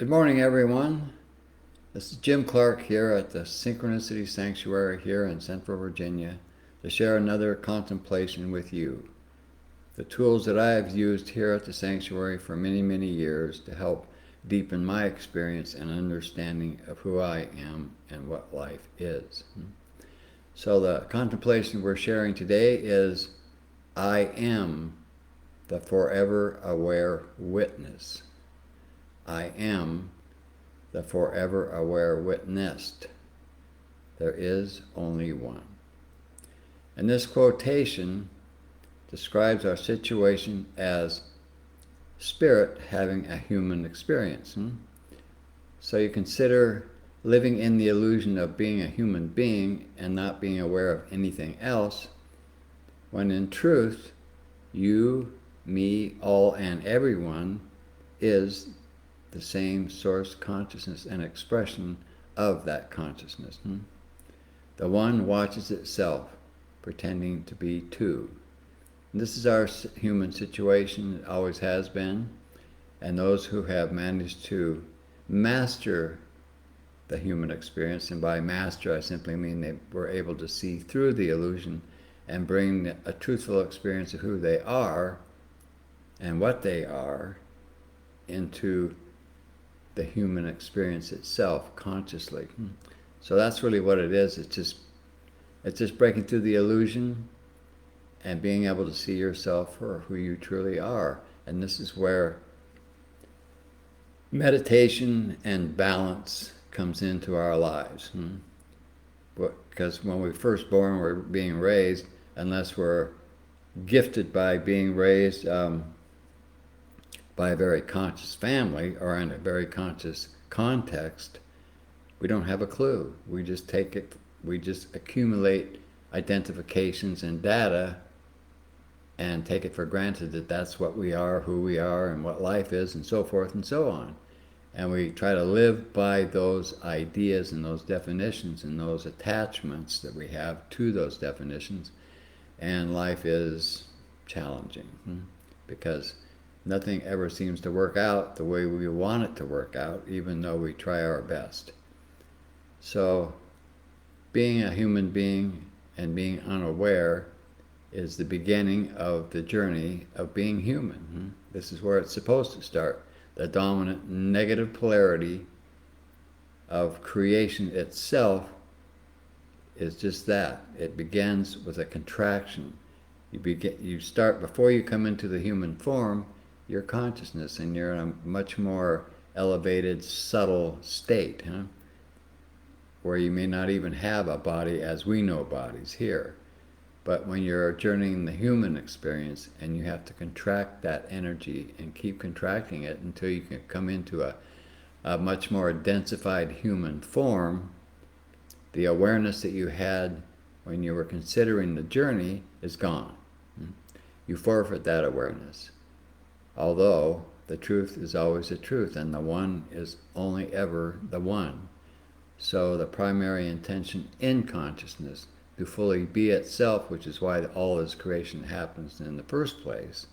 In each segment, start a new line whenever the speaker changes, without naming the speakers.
Good morning, everyone. This is Jim Clark here at the Synchronicity Sanctuary here in Central Virginia to share another contemplation with you. The tools that I have used here at the sanctuary for many, many years to help deepen my experience and understanding of who I am and what life is. So, the contemplation we're sharing today is I am the forever aware witness. I am the forever aware witnessed. There is only one. And this quotation describes our situation as spirit having a human experience. So you consider living in the illusion of being a human being and not being aware of anything else, when in truth, you, me, all, and everyone is the same source consciousness and expression of that consciousness. The one watches itself, pretending to be two. And this is our human situation, it always has been, and those who have managed to master the human experience, and by master I simply mean they were able to see through the illusion and bring a truthful experience of who they are and what they are into the human experience itself consciously. So that's really what it is. It's just breaking through the illusion and being able to see yourself for who you truly are. And this is where meditation and balance comes into our lives. Because when we're first born, we're being raised, unless we're gifted by being raised by a very conscious family or in a very conscious context, we don't have a clue. We just take it, we just accumulate identifications and data and take it for granted that that's what we are, who we are, and what life is, and so forth and so on. And we try to live by those ideas and those definitions and those attachments that we have to those definitions, and life is challenging because nothing ever seems to work out the way we want it to work out, even though we try our best. So, being a human being and being unaware is the beginning of the journey of being human. This is where it's supposed to start. The dominant negative polarity of creation itself is just that. It begins with a contraction. You start, before you come into the human form, your consciousness, and you're in a much more elevated, subtle state, where you may not even have a body as we know bodies here. But when you're journeying the human experience and you have to contract that energy and keep contracting it until you can come into a much more densified human form, the awareness that you had when you were considering the journey is gone. You forfeit that awareness. Although the truth is always the truth, and the one is only ever the one. So the primary intention in consciousness to fully be itself, which is why all this creation happens in the first place,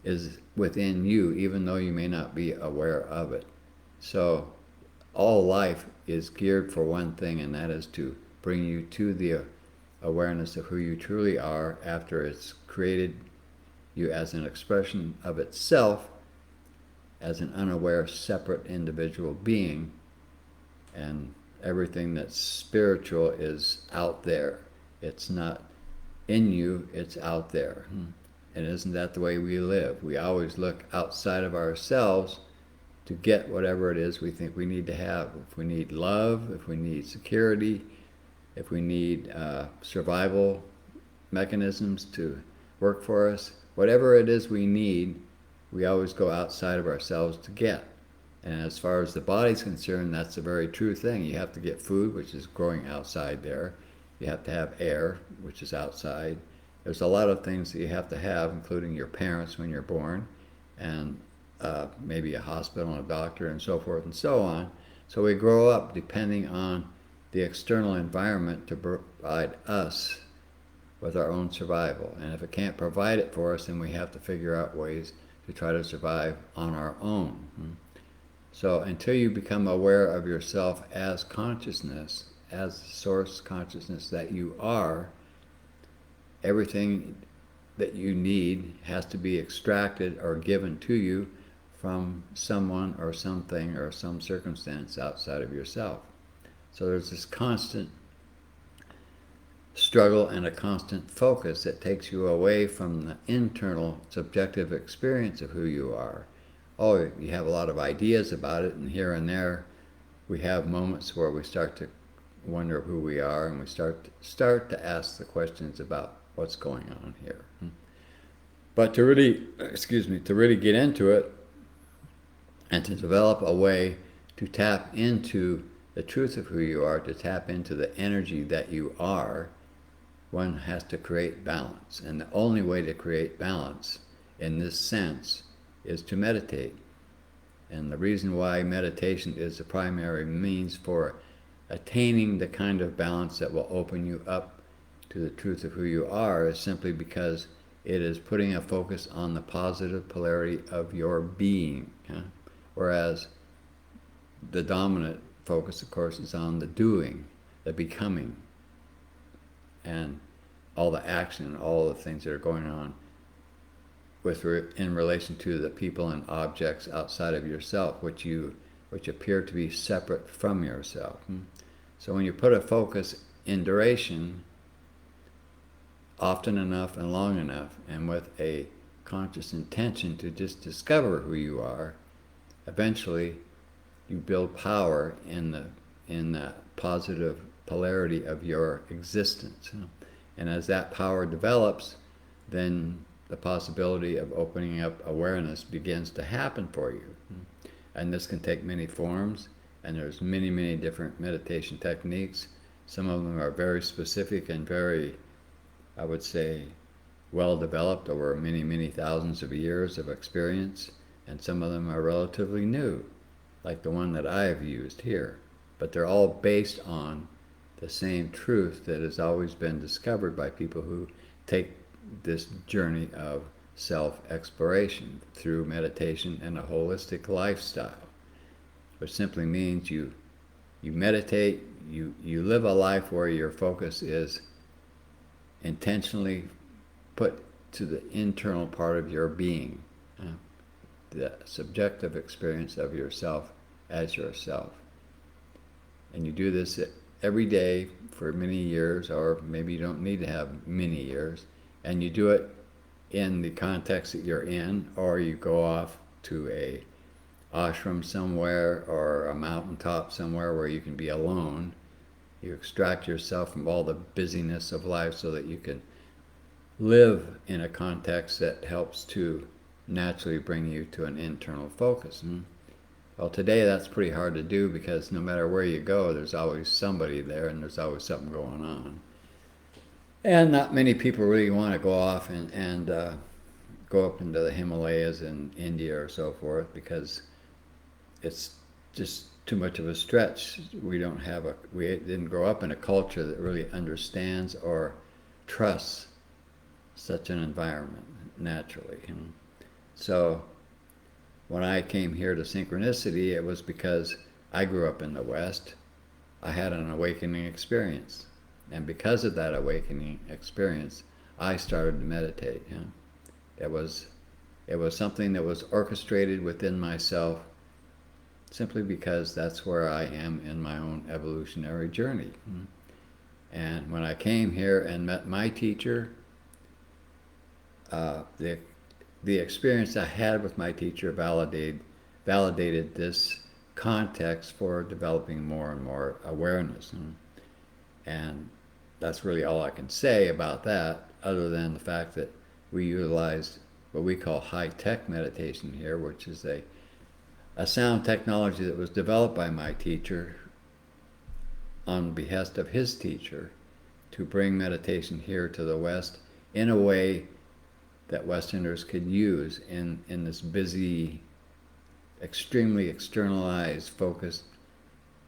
is within you, even though you may not be aware of it. So all life is geared for one thing, and that is to bring you to the awareness of who you truly are after it's created you as an expression of itself as an unaware, separate individual being, and everything that's spiritual is out there. It's not in you, it's out there. And isn't that the way we live? We always look outside of ourselves to get whatever it is we think we need to have. If we need love, if we need security, if we need survival mechanisms to work for us, whatever it is we need, we always go outside of ourselves to get. And as far as the body's concerned, that's a very true thing. You have to get food, which is growing outside there. You have to have air, which is outside. There's a lot of things that you have to have, including your parents when you're born, and maybe a hospital and a doctor and so forth and so on. So we grow up depending on the external environment to provide us with our own survival. And if it can't provide it for us, then we have to figure out ways to try to survive on our own. So until you become aware of yourself as consciousness, as the source consciousness that you are, everything that you need has to be extracted or given to you from someone or something or some circumstance outside of yourself. So there's this constant struggle and a constant focus that takes you away from the internal subjective experience of who you are. Oh, you have a lot of ideas about it, and here and there we have moments where we start to wonder who we are, and we start to ask the questions about what's going on here. But to really get into it and to develop a way to tap into the truth of who you are, to tap into the energy that you are, one has to create balance. And the only way to create balance in this sense is to meditate. And the reason why meditation is the primary means for attaining the kind of balance that will open you up to the truth of who you are is simply because it is putting a focus on the positive polarity of your being. Whereas the dominant focus, of course, is on the doing, the becoming, and all the action, all the things that are going on in relation to the people and objects outside of yourself, which appear to be separate from yourself. So when you put a focus in duration, often enough and long enough, and with a conscious intention to just discover who you are, eventually you build power in the positive polarity of your existence. And as that power develops, then the possibility of opening up awareness begins to happen for you. And this can take many forms, and there's many, many different meditation techniques. Some of them are very specific and very, I would say, well developed over many, many thousands of years of experience, and some of them are relatively new, like the one that I have used here. But they're all based on the same truth that has always been discovered by people who take this journey of self-exploration through meditation and a holistic lifestyle, which simply means you meditate, you live a life where your focus is intentionally put to the internal part of your being, the subjective experience of yourself as yourself. And you do this every day for many years, or maybe you don't need to have many years, and you do it in the context that you're in, or you go off to a ashram somewhere or a mountaintop somewhere where you can be alone. You extract yourself from all the busyness of life so that you can live in a context that helps to naturally bring you to an internal focus. Well, today that's pretty hard to do because no matter where you go, there's always somebody there and there's always something going on. And not many people really want to go off and go up into the Himalayas in India or so forth because it's just too much of a stretch. We didn't grow up in a culture that really understands or trusts such an environment naturally. So when I came here to Synchronicity, it was because I grew up in the West. I had an awakening experience. And because of that awakening experience, I started to meditate. It was something that was orchestrated within myself simply because that's where I am in my own evolutionary journey. And when I came here and met my teacher, the experience I had with my teacher validated this context for developing more and more awareness. And that's really all I can say about that, other than the fact that we utilized what we call high-tech meditation here, which is a sound technology that was developed by my teacher on behest of his teacher to bring meditation here to the West in a way that Westerners could use in this busy, extremely externalized, focused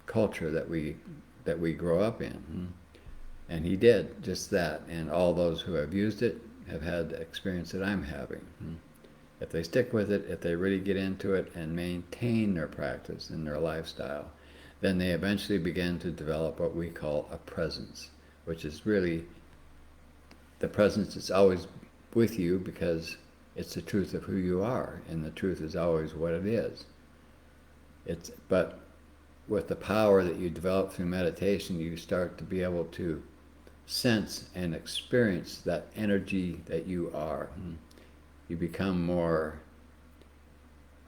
culture that we grow up in. And he did just that, and all those who have used it have had the experience that I'm having. If they stick with it, if they really get into it and maintain their practice and their lifestyle, then they eventually begin to develop what we call a presence, which is really the presence that's always with you because it's the truth of who you are, and the truth is always what it is. But with the power that you develop through meditation, you start to be able to sense and experience that energy that you are. You become more,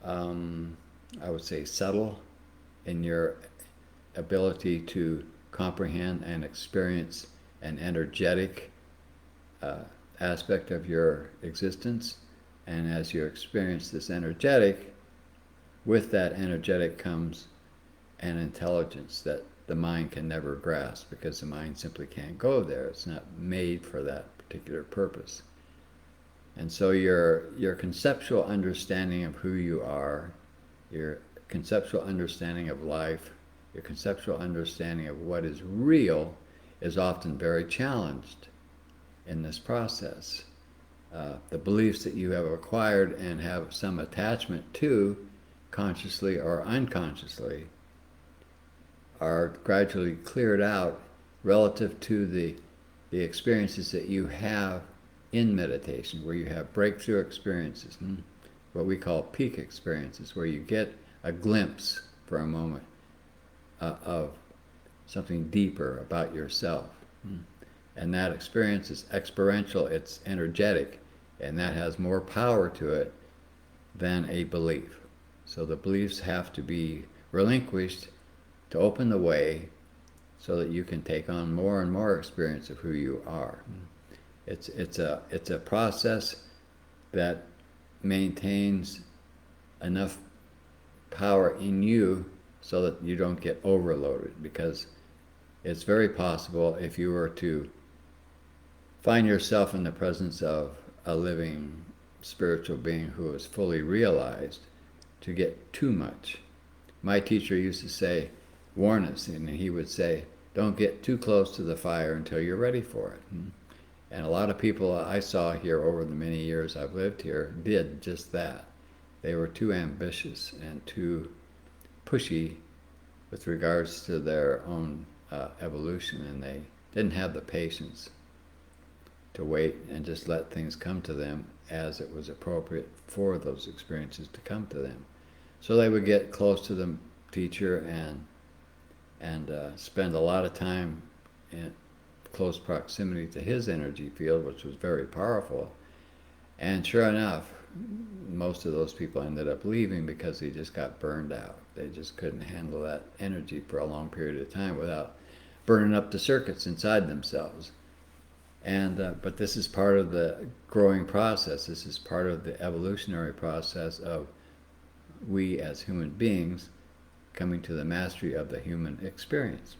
I would say, subtle in your ability to comprehend and experience an energetic aspect of your existence. And as you experience this energetic, with that energetic comes an intelligence that the mind can never grasp, because the mind simply can't go there. It's not made for that particular purpose. And so your conceptual understanding of who you are, your conceptual understanding of life, your conceptual understanding of what is real is often very challenged in this process. The beliefs that you have acquired and have some attachment to, consciously or unconsciously, are gradually cleared out relative to the experiences that you have in meditation, where you have breakthrough experiences, what we call peak experiences, where you get a glimpse for a moment of something deeper about yourself. And that experience is experiential, it's energetic, and that has more power to it than a belief. So the beliefs have to be relinquished to open the way so that you can take on more and more experience of who you are. It's a process that maintains enough power in you so that you don't get overloaded, because it's very possible, if you were to find yourself in the presence of a living spiritual being who is fully realized, to get too much. My teacher used to say, warn us, and he would say, don't get too close to the fire until you're ready for it. And a lot of people I saw here over the many years I've lived here did just that. They were too ambitious and too pushy with regards to their own evolution, and they didn't have the patience to wait and just let things come to them as it was appropriate for those experiences to come to them. So they would get close to the teacher and spend a lot of time in close proximity to his energy field, which was very powerful. And sure enough, most of those people ended up leaving because they just got burned out. They just couldn't handle that energy for a long period of time without burning up the circuits inside themselves. And but this is part of the growing process. This is part of the evolutionary process of we as human beings coming to the mastery of the human experience.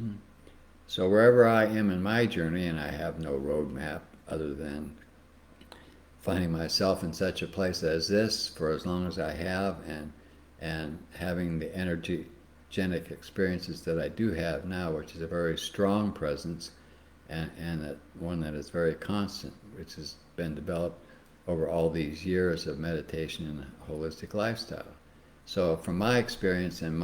So wherever I am in my journey, and I have no roadmap other than finding myself in such a place as this for as long as I have, and having the energenic experiences that I do have now, which is a very strong presence, and that one that is very constant, which has been developed over all these years of meditation and a holistic lifestyle. So from my experience and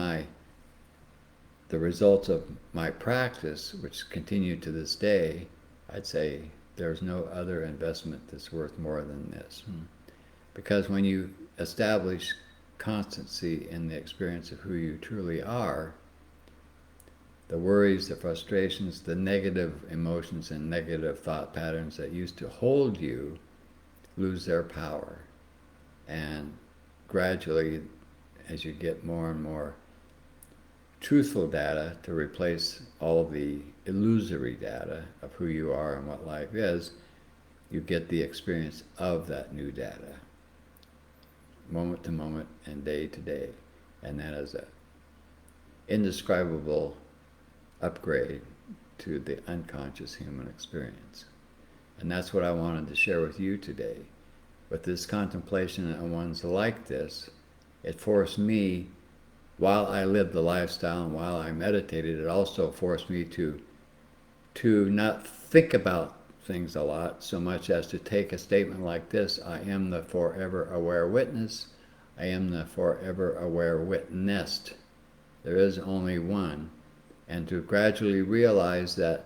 the results of my practice, which continue to this day, I'd say there's no other investment that's worth more than this. Because when you establish constancy in the experience of who you truly are, the worries, the frustrations, the negative emotions and negative thought patterns that used to hold you lose their power. And gradually, as you get more and more truthful data to replace all of the illusory data of who you are and what life is, you get the experience of that new data, moment to moment and day to day. And that is an indescribable upgrade to the unconscious human experience. And that's what I wanted to share with you today. With this contemplation on ones like this, it forced me, while I lived the lifestyle and while I meditated, it also forced me to not think about things a lot, so much as to take a statement like this: I am the forever aware witness. I am the forever aware witnessed. There is only one. And to gradually realize that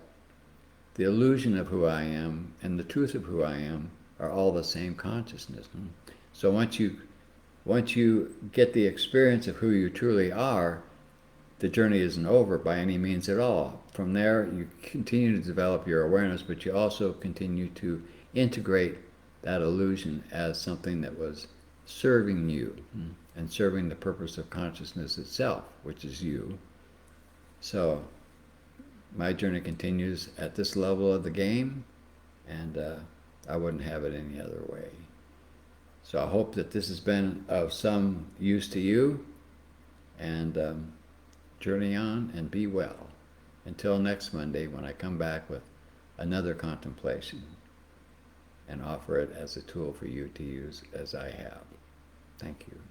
the illusion of who I am and the truth of who I am are all the same consciousness. So once you get the experience of who you truly are, the journey isn't over by any means at all. From there, you continue to develop your awareness, but you also continue to integrate that illusion as something that was serving you and serving the purpose of consciousness itself, which is you. So my journey continues at this level of the game, and I wouldn't have it any other way. So I hope that this has been of some use to you, and journey on and be well. Until next Monday, when I come back with another contemplation and offer it as a tool for you to use as I have. Thank you.